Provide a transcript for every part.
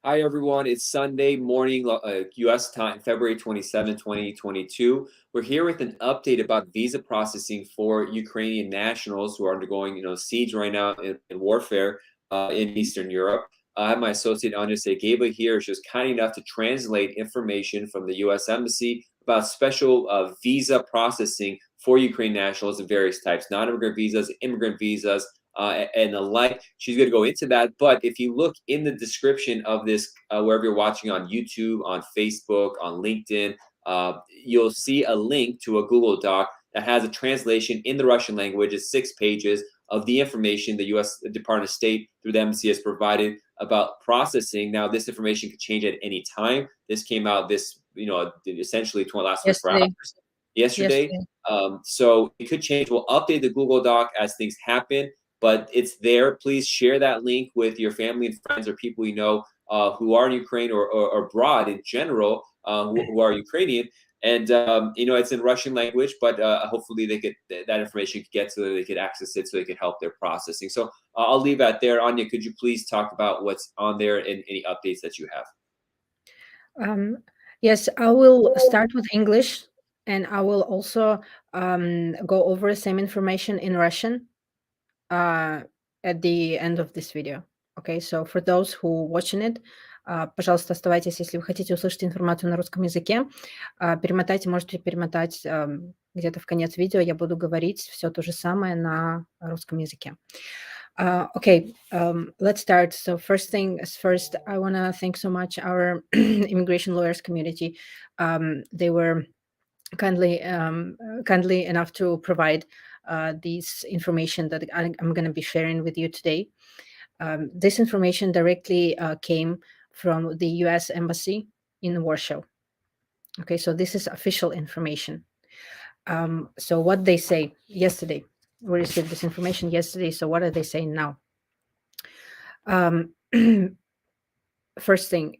Hi, everyone. It's Sunday morning, U.S. time, February 27, 2022. We're here with an update about visa processing for Ukrainian nationals who are undergoing, siege right now in warfare in Eastern Europe. I have my associate Anya Segeba here. She was kind enough to translate information from the U.S. Embassy about special visa processing for Ukraine nationals of various types, non-immigrant visas, immigrant visas, and the like. She's going to go into that. But if you look in the description of this, wherever you're watching on YouTube, on Facebook, on LinkedIn, you'll see a link to a Google Doc that has a translation in the Russian language. It's 6 pages of the information the U.S. Department of State through the embassy has provided about processing. Now, this information could change at any time. This came out essentially last 24 Yesterday. hours yesterday. Yesterday. So it could change. We'll update the Google Doc as things happen, but it's there. Please share that link with your family and friends or people you know who are in Ukraine or abroad in general who are Ukrainian. And it's in Russian language, but hopefully that information could get so that they could access it, so they could help their processing. So I'll leave that there. Anya, could you please talk about what's on there and any updates that you have? Yes, I will start with English, and I will also go over the same information in Russian at the end of this video. Okay, so for those who watching it, пожалуйста, оставайтесь, если вы хотите услышать информацию на русском языке. Перемотайте, можете перемотать где-то в конец видео, я буду говорить все то же самое на русском языке. Okay, let's start. So first thing is first, I want to thank so much our immigration lawyers community. They were kindly enough to provide this information that I'm going to be sharing with you today. This information directly came from the U.S. Embassy in Warsaw. Okay, so this is official information. So what they say yesterday, we received this information yesterday. So what are they saying now? First thing,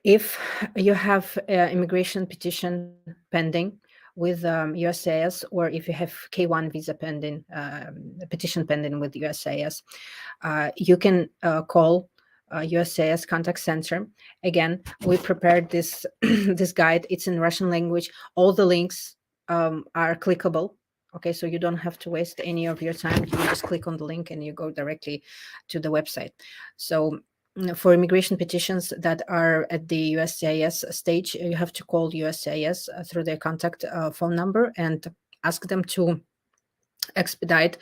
if you have an immigration petition pending with USCIS, or if you have K1 visa pending, petition pending with USCIS, you can call USCIS contact center. Again, we prepared this this guide. It's in Russian language. All the links are clickable. Okay, so you don't have to waste any of your time. You just click on the link and you go directly to the website. So for immigration petitions that are at the USCIS stage, you have to call USCIS through their contact phone number and ask them to expedite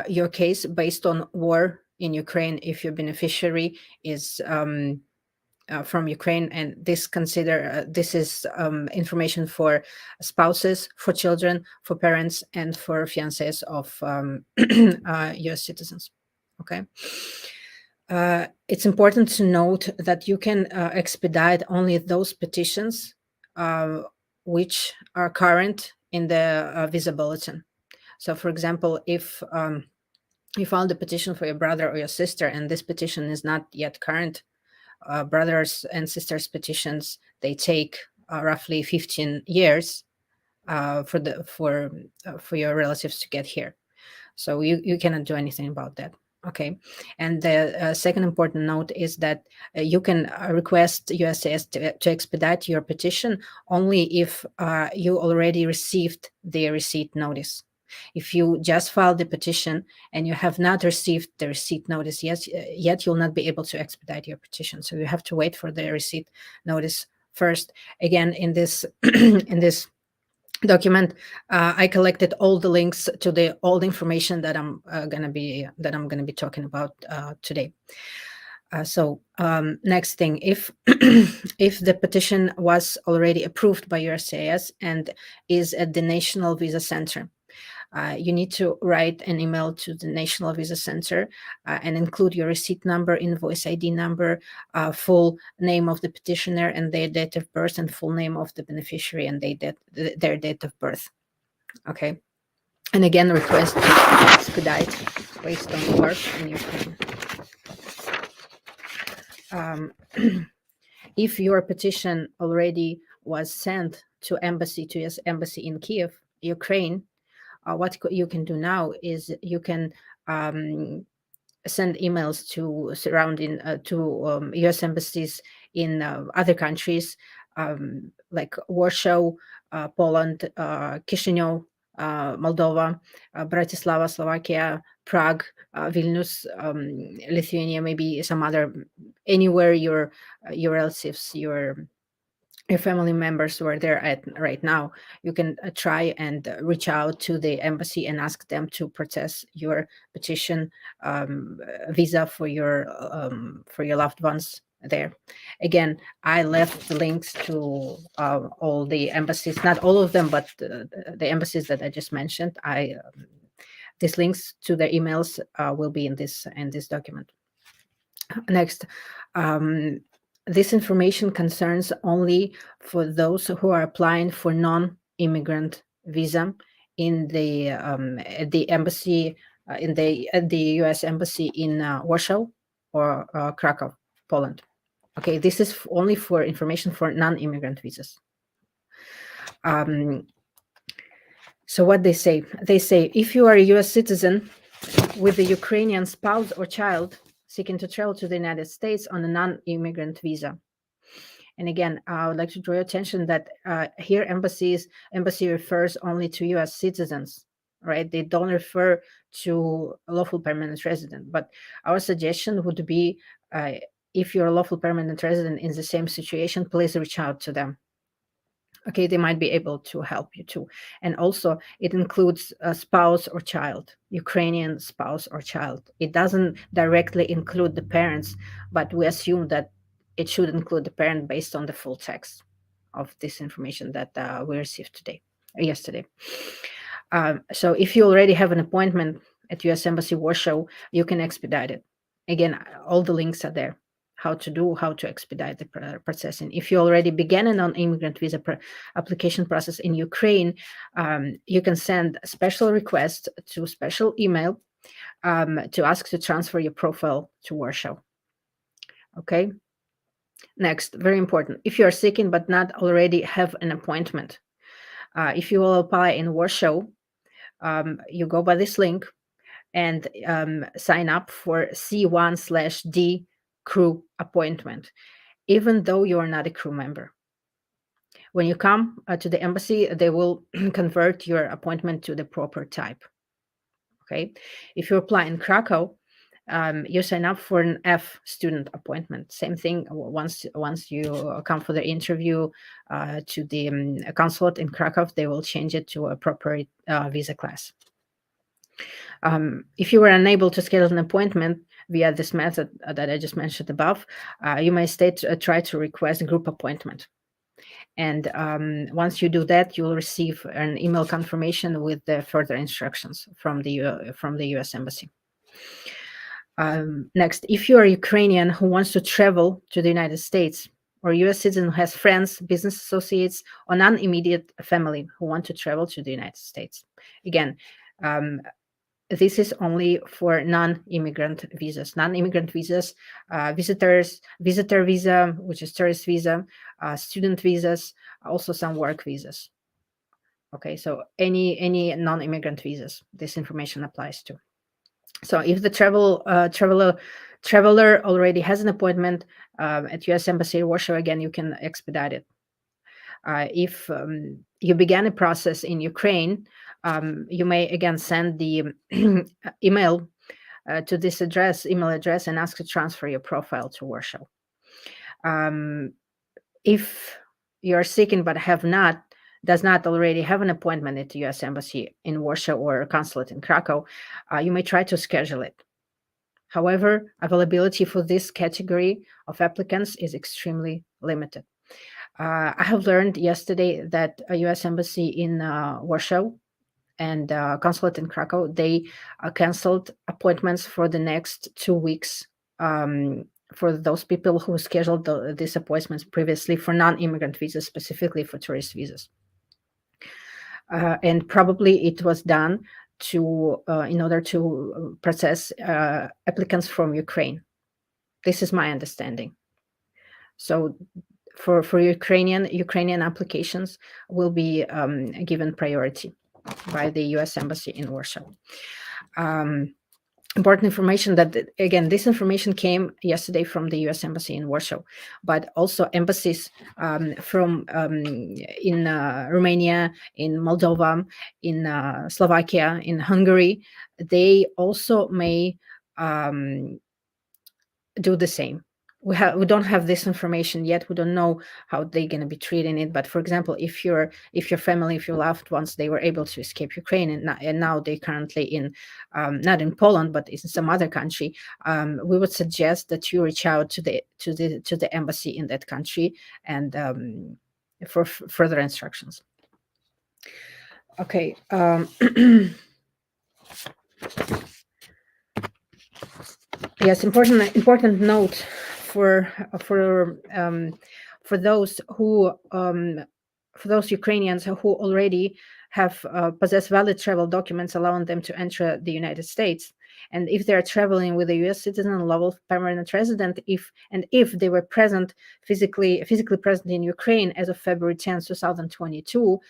your case based on war in Ukraine if your beneficiary is from Ukraine, and this is information for spouses, for children, for parents, and for fiancés of U.S. citizens. Okay. It's important to note that you can expedite only those petitions which are current in the visa bulletin. So, for example, if you filed a petition for your brother or your sister and this petition is not yet current, brothers and sisters petitions, they take roughly 15 years for your relatives to get here. So you cannot do anything about that. Okay. And the second important note is that you can request USCIS to expedite your petition only if you already received the receipt notice. If you just filed the petition and you have not received the receipt notice yet you'll not be able to expedite your petition. So you have to wait for the receipt notice first. Again, in this in this document, I collected all the links to all the information that I'm gonna be talking about today. So next thing, if if the petition was already approved by USCIS and is at the National Visa Center, you need to write an email to the National Visa Center and include your receipt number, invoice ID number, full name of the petitioner and their date of birth, and full name of the beneficiary and their date of birth. Okay. And again, request to expedite based on work in Ukraine. If your petition already was sent to U.S. Embassy in Kiev, Ukraine, what you can do now is you can send emails to surrounding to U.S. embassies in other countries like Warsaw, Poland, Chisinau, Moldova, Bratislava, Slovakia, Prague, Vilnius, Lithuania, maybe some other, anywhere your relatives, your family members who are there at right now, you can try and reach out to the embassy and ask them to process your petition visa for your loved ones there. Again, I left the links to all the embassies, not all of them, but the embassies that I just mentioned. These links to their emails will be in this document. Next, this information concerns only for those who are applying for non-immigrant visa in the at the embassy in the U.S. embassy in Warsaw or Krakow, Poland. Okay, this is only for information for non-immigrant visas. So what they say if you are a U.S. citizen with a Ukrainian spouse or child seeking to travel to the United States on a non-immigrant visa. And again, I would like to draw your attention that here embassy refers only to U.S. citizens, right? They don't refer to a lawful permanent resident. But our suggestion would be, if you're a lawful permanent resident in the same situation, please reach out to them. Okay, they might be able to help you too. And also, it includes a spouse or child, Ukrainian spouse or child. It doesn't directly include the parents, but we assume that it should include the parent based on the full text of this information that we received yesterday. So if you already have an appointment at U.S. Embassy Warsaw, you can expedite it. Again, all the links are there. How to expedite the processing. If you already began a non-immigrant visa application process in Ukraine, you can send a special request to special email to ask to transfer your profile to Warsaw. Okay. Next, very important. If you are seeking but not already have an appointment, if you will apply in Warsaw, you go by this link and sign up for C1/D crew appointment, even though you are not a crew member. When you come to the embassy, they will convert your appointment to the proper type. Okay. If you apply in Krakow, you sign up for an F student appointment. Same thing. Once you come for the interview to the consulate in Krakow, they will change it to a proper visa class. If you were unable to schedule an appointment via this method that I just mentioned above, you may try to request a group appointment. And once you do that, you will receive an email confirmation with the further instructions from the U.S. Embassy. Next, if you are Ukrainian who wants to travel to the United States, or U.S. citizen who has friends, business associates, or non-immediate family who want to travel to the United States. Again, this is only for non-immigrant visas. Non-immigrant visas, visitor visa, which is tourist visa, student visas, also some work visas. Okay, so any non-immigrant visas, this information applies to. So if the traveler already has an appointment at U.S. Embassy Warsaw, again, you can expedite it. If you began a process in Ukraine, you may again send the email to this email address and ask to transfer your profile to Warsaw. If you're seeking but does not already have an appointment at the U.S. Embassy in Warsaw or consulate in Krakow, you may try to schedule it. However, availability for this category of applicants is extremely limited. I have learned yesterday that a U.S. Embassy in Warsaw and consulate in Krakow, they canceled appointments for the next 2 weeks for those people who scheduled these appointments previously for non-immigrant visas, specifically for tourist visas. And probably it was done in order to process applicants from Ukraine. This is my understanding. So for Ukrainian applications will be given priority by the U.S. Embassy in Warsaw. important information that, again, this information came yesterday from the US Embassy in Warsaw, but also embassies from in Romania, in Moldova, in Slovakia, in Hungary, they also may do the same. We don't have this information yet. We don't know how they're going to be treating it. But for example, if your family, if your loved ones, they were able to escape Ukraine and now they're currently in not in Poland but in some other country, we would suggest that you reach out to the embassy in that country and for further instructions. Okay. Yes, important note for those who for those Ukrainians who already have possess valid travel documents allowing them to enter the United States, and if they are traveling with a U.S. citizen and lawful permanent resident, if they were physically present in Ukraine as of February 10th, 2022,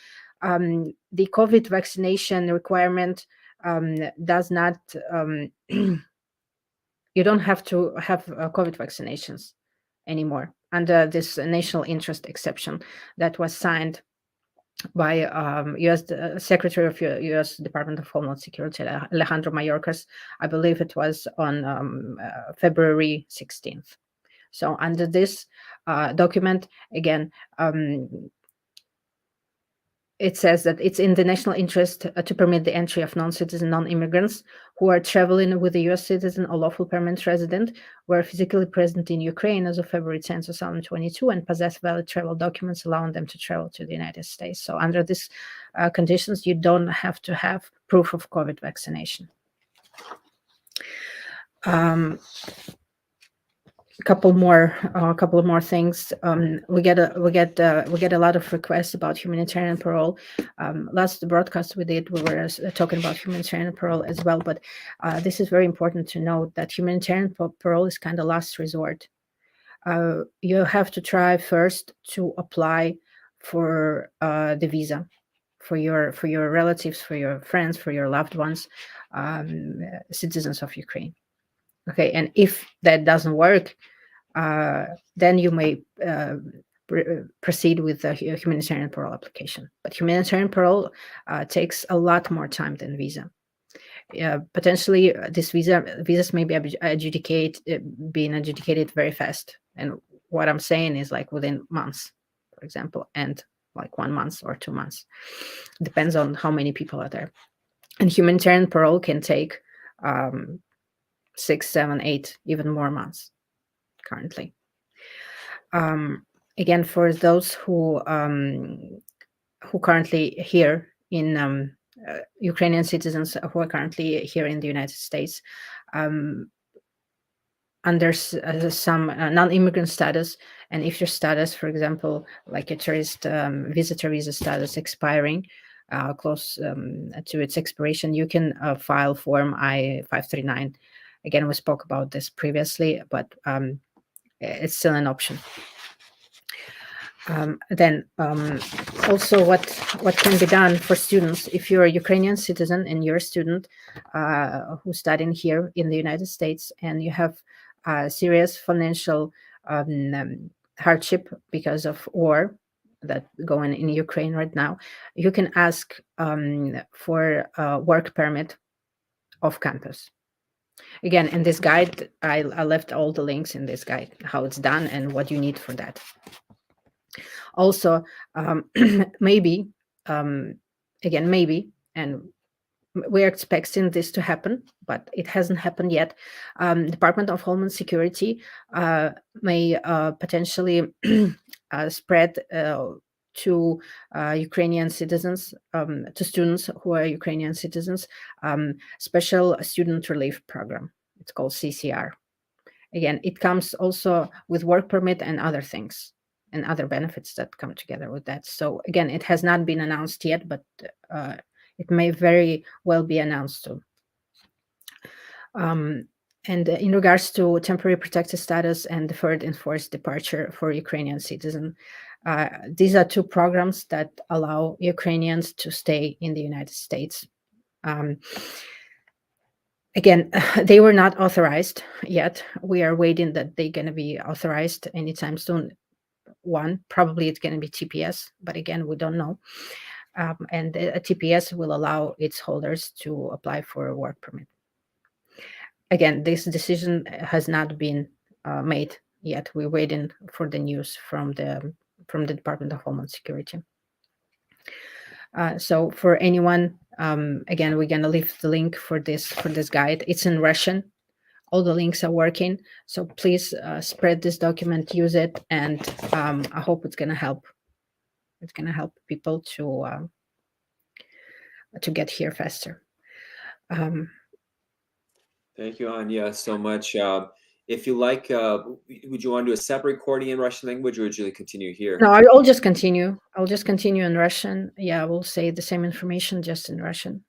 the COVID vaccination requirement does not. You don't have to have COVID vaccinations anymore under this national interest exception that was signed by U.S. Secretary of U.S. Department of Homeland Security Alejandro Mayorkas. I believe it was on February 16th. So under this document, again, it says that it's in the national interest to permit the entry of non-citizen, non-immigrants who are traveling with a U.S. citizen or lawful permanent resident, who are physically present in Ukraine as of February 10, 2022, and possess valid travel documents allowing them to travel to the United States. So under these conditions, you don't have to have proof of COVID vaccination. A couple more things. We get a lot of requests about humanitarian parole. Last broadcast we did, we were talking about humanitarian parole as well, but this is very important to note that humanitarian parole is kind of last resort. You have to try first to apply for the visa for your relatives, for your friends, for your loved ones, citizens of Ukraine. Okay, and if that doesn't work, then you may proceed with a humanitarian parole application. But humanitarian parole takes a lot more time than visa. Potentially, this visas may be being adjudicated very fast. And what I'm saying is like within months, for example, and like 1 month or 2 months. Depends on how many people are there. And humanitarian parole can take 6, 7, 8, even more months currently. Again, for those who currently here in Ukrainian citizens who are currently here in the United States, under some non-immigrant status, and if your status, for example, like a tourist visitor visa status expiring, close to its expiration, you can file Form I-539. Again, we spoke about this previously, but it's still an option. Then also what can be done for students if you're a Ukrainian citizen and you're a student who's studying here in the United States and you have serious financial hardship because of war that going in Ukraine right now, you can ask for a work permit off campus. Again, in this guide, I left all the links in this guide, how it's done and what you need for that. Also, maybe, again, maybe, and we're expecting this to happen, but it hasn't happened yet. Department of Homeland Security may potentially spread to Ukrainian citizens, to students who are Ukrainian citizens, special student relief program. It's called CCR. Again, it comes also with work permit and other things and other benefits that come together with that. So again, it has not been announced yet, but it may very well be announced too. And in regards to temporary protected status and deferred enforced departure for Ukrainian citizens, these are two programs that allow Ukrainians to stay in the United States. Again, they were not authorized yet. We are waiting that they're going to be authorized anytime soon. One, probably it's going to be TPS, but again, we don't know. And a TPS will allow its holders to apply for a work permit. Again, this decision has not been made yet. We're waiting for the news from the Department of Homeland Security. So for anyone, again, we're going to leave the link for this guide. It's in Russian. All the links are working. So please spread this document, use it, and I hope it's going to help. It's going to help people to get here faster. Thank you, Anya, so much. If you like, would you want to do a separate recording in Russian language, or would you continue here? No, I'll just continue. I'll just continue in Russian. Yeah, we'll say the same information just in Russian.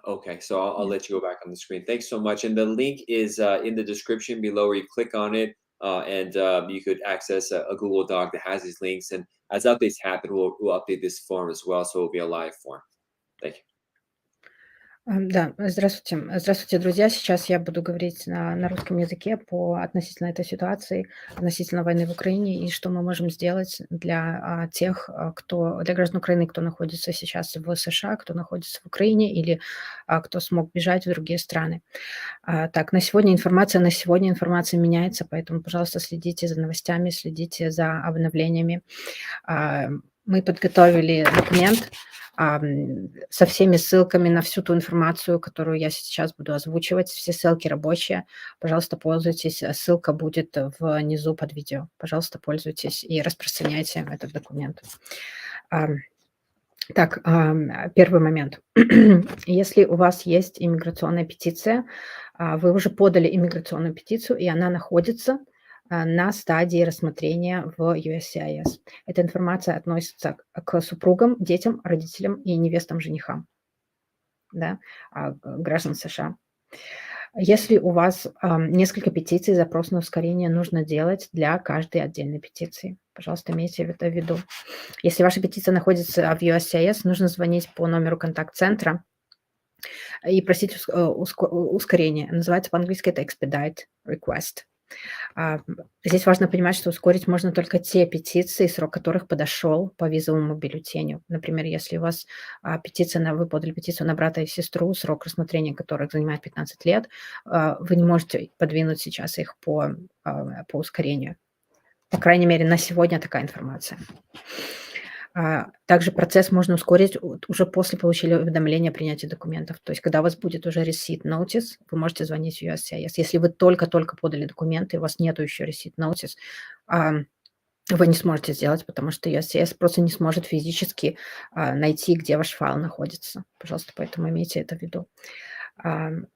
Okay, so I'll let you go back on the screen. Thanks so much. And the link is in the description below, where you click on it, and you could access a Google Doc that has these links. And as updates happen, we'll update this form as well, so it'll be a live form. Thank you. Да, здравствуйте. Здравствуйте, друзья. Сейчас я буду говорить на русском языке относительно этой ситуации, относительно войны в Украине, и что мы можем сделать для для граждан Украины, кто находится сейчас в США, кто находится в Украине или кто смог бежать в другие страны. Так, на сегодня информация меняется, поэтому, пожалуйста, следите за новостями, следите за обновлениями. Мы подготовили документ со всеми ссылками на всю ту информацию, которую я сейчас буду озвучивать. Все ссылки рабочие. Пожалуйста, пользуйтесь. Ссылка будет внизу под видео. Пожалуйста, пользуйтесь и распространяйте этот документ. Так, первый момент. Если у вас есть иммиграционная петиция, вы уже подали иммиграционную петицию, и она находится на стадии рассмотрения в USCIS. Эта информация относится к супругам, детям, родителям и невестам-женихам, да, граждан США. Если у вас несколько петиций, запрос на ускорение нужно делать для каждой отдельной петиции. Пожалуйста, имейте это в виду. Если ваша петиция находится в USCIS, нужно звонить по номеру контакт-центра и просить ускорения. Называется по-английски это expedite request. Здесь важно понимать, что ускорить можно только те петиции, срок которых подошел по визовому бюллетеню. Например, если у вас вы подали петицию на брата и сестру, срок рассмотрения которых занимает 15 лет, вы не можете подвинуть сейчас их по ускорению. По крайней мере, на сегодня такая информация. Также процесс можно ускорить уже после получения уведомления о принятии документов. То есть, когда у вас будет уже receipt notice, вы можете звонить в USCIS. Если вы только-только подали документы, у вас нет еще receipt notice, вы не сможете сделать, потому что USCIS просто не сможет физически найти, где ваш файл находится. Пожалуйста, поэтому имейте это в виду.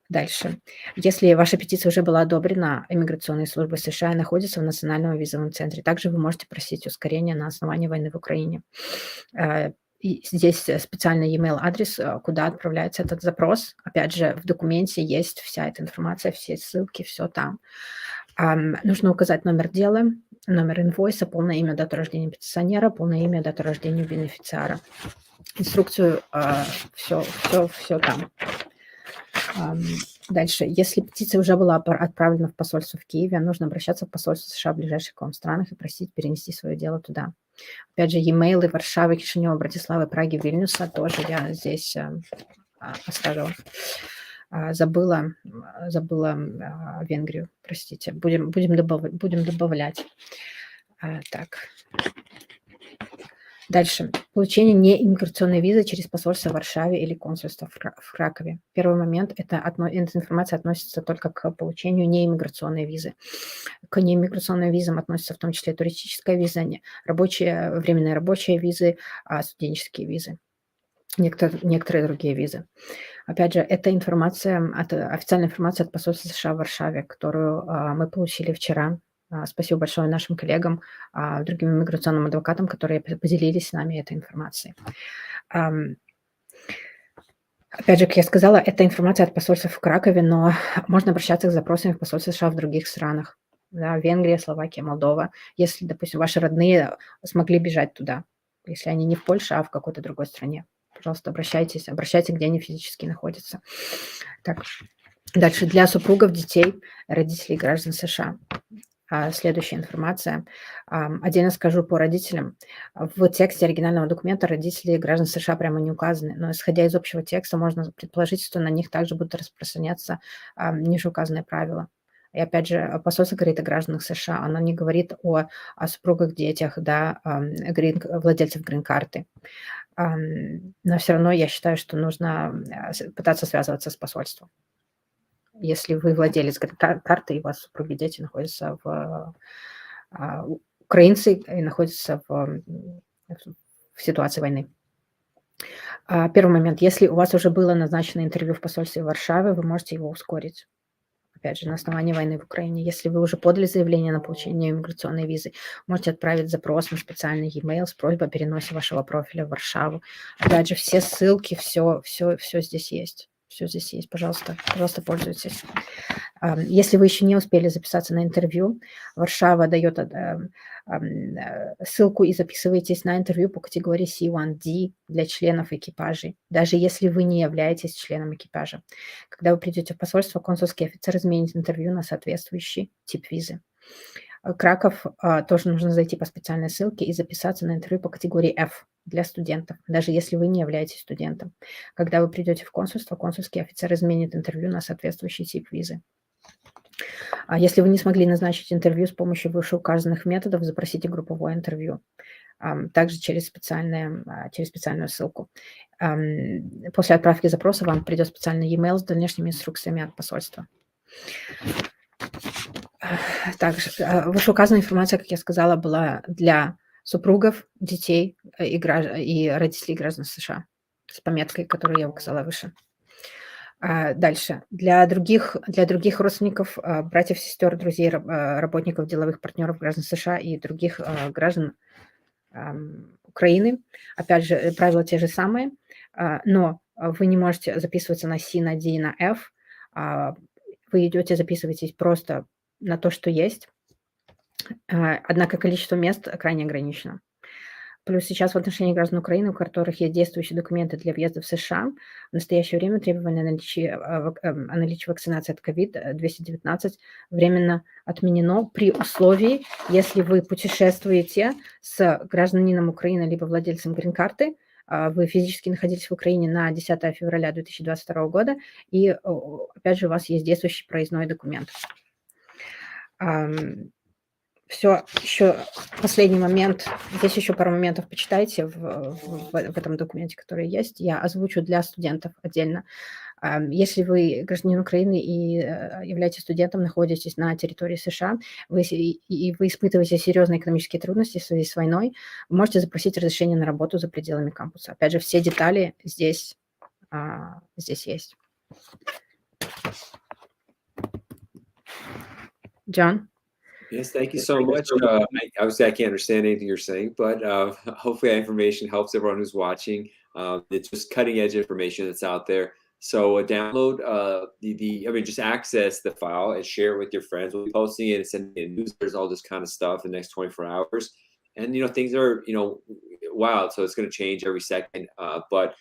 Дальше. Если ваша петиция уже была одобрена иммиграционной службой США и находится в Национальном визовом центре, также вы можете просить ускорения на основании войны в Украине. И здесь специальный e-mail адрес, куда отправляется этот запрос. Опять же, в документе есть вся эта информация, все ссылки, все там. Нужно указать номер дела, номер инвойса, полное имя, дату рождения петиционера, полное имя, дату рождения бенефициара. Инструкцию, все там. Дальше. Если петиция уже была отправлена в посольство в Киеве, нужно обращаться в посольство США в ближайших к вам странах и просить перенести свое дело туда. Опять же, e-mailы Варшавы, Кишинева, Братиславы, Праги, Вильнюса тоже я здесь оставила. Забыла Венгрию, простите. Будем добавлять. Так. Дальше. Получение неиммиграционной визы через посольство в Варшаве или консульство в Кракове. Первый момент – эта информация относится только к получению неиммиграционной визы. К неиммиграционным визам относятся в том числе туристическая виза, временные рабочие визы, студенческие визы, некоторые другие визы. Опять же, это официальная информация от посольства США в Варшаве, которую мы получили вчера. Спасибо большое нашим коллегам, другим иммиграционным адвокатам, которые поделились с нами этой информацией. Опять же, как я сказала, это информация от посольства в Кракове, но можно обращаться к запросам в посольство США в других странах. Да, Венгрия, Словакия, Молдова. Если, допустим, ваши родные смогли бежать туда, если они не в Польше, а в какой-то другой стране. Пожалуйста, обращайтесь, где они физически находятся. Так. Дальше для супругов, детей, родителей граждан США. Следующая информация. Отдельно скажу по родителям. В тексте оригинального документа родители граждан США прямо не указаны, но исходя из общего текста можно предположить, что на них также будут распространяться ниже указанные правила. И опять же, посольство говорит о гражданах США, оно не говорит о супругах, детях, да, владельцев грин-карты. Но все равно я считаю, что нужно пытаться связываться с посольством. Если вы владелец карты, и у вас супруги, дети находятся украинцы и находятся в ситуации войны. Первый момент. Если у вас уже было назначено интервью в посольстве Варшавы, вы можете его ускорить. Опять же, на основании войны в Украине. Если вы уже подали заявление на получение иммиграционной визы, можете отправить запрос на специальный e-mail с просьбой о переносе вашего профиля в Варшаву. Опять же, все ссылки, все здесь есть. Все здесь есть. Пожалуйста, пользуйтесь. Если вы еще не успели записаться на интервью, Варшава дает ссылку и записываетесь на интервью по категории C1D для членов экипажей, даже если вы не являетесь членом экипажа. Когда вы придете в посольство, консульский офицер изменит интервью на соответствующий тип визы. Краков тоже нужно зайти по специальной ссылке и записаться на интервью по категории F для студентов, даже если вы не являетесь студентом. Когда вы придете в консульство, консульский офицер изменит интервью на соответствующий тип визы. Если вы не смогли назначить интервью с помощью вышеуказанных методов, запросите групповое интервью, также через специальную ссылку. После отправки запроса вам придет специальный e-mail с дальнейшими инструкциями от посольства. Также вышеуказанная информация, как я сказала, была для супругов, детей и родителей граждан США с пометкой, которую я указала выше. Дальше. Для других родственников, братьев, сестер, друзей, работников, деловых партнеров граждан США и других граждан Украины, опять же, правила те же самые, но вы не можете записываться на C, на D и на F. Вы записываетесь просто на то, что есть. Однако количество мест крайне ограничено. Плюс сейчас в отношении граждан Украины, у которых есть действующие документы для въезда в США, в настоящее время требование о наличии вакцинации от COVID-219 временно отменено при условии, если вы путешествуете с гражданином Украины либо владельцем грин-карты, вы физически находились в Украине на 10 февраля 2022 года, и, опять же, у вас есть действующий проездной документ. Все, еще последний момент. Здесь еще пару моментов почитайте в этом документе, который есть. Я озвучу для студентов отдельно. Если вы гражданин Украины и являетесь студентом, находитесь на территории США, вы испытываете серьезные экономические трудности в связи с войной, вы можете запросить разрешение на работу за пределами кампуса. Опять же, все детали здесь есть. John? Yes, thank you so much. Obviously, I can't understand anything you're saying, but hopefully that information helps everyone who's watching. It's just cutting edge information that's out there. So download just access the file and share it with your friends. We'll be posting it and sending it newsletters, all this kind of stuff in the next 24 hours. And, things are, wild. So it's going to change every second. But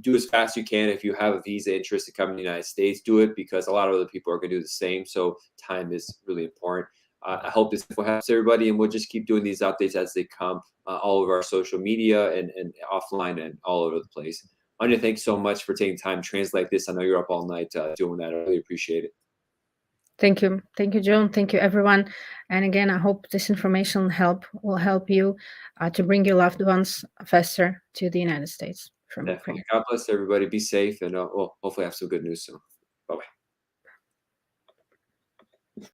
do as fast as you can. If you have a visa interest to come to the United States, do it, because a lot of other people are going to do the same. So time is really important. I hope this helps everybody, and we'll just keep doing these updates as they come all over our social media and offline and all over the place. Anya, thanks so much for taking time to translate this. I know you're up all night doing that. I really appreciate it. Thank you. Thank you, John. Thank you, everyone. And again, I hope this information will help you to bring your loved ones faster to the United States from Ukraine. God bless everybody. Be safe, and we'll hopefully have some good news soon.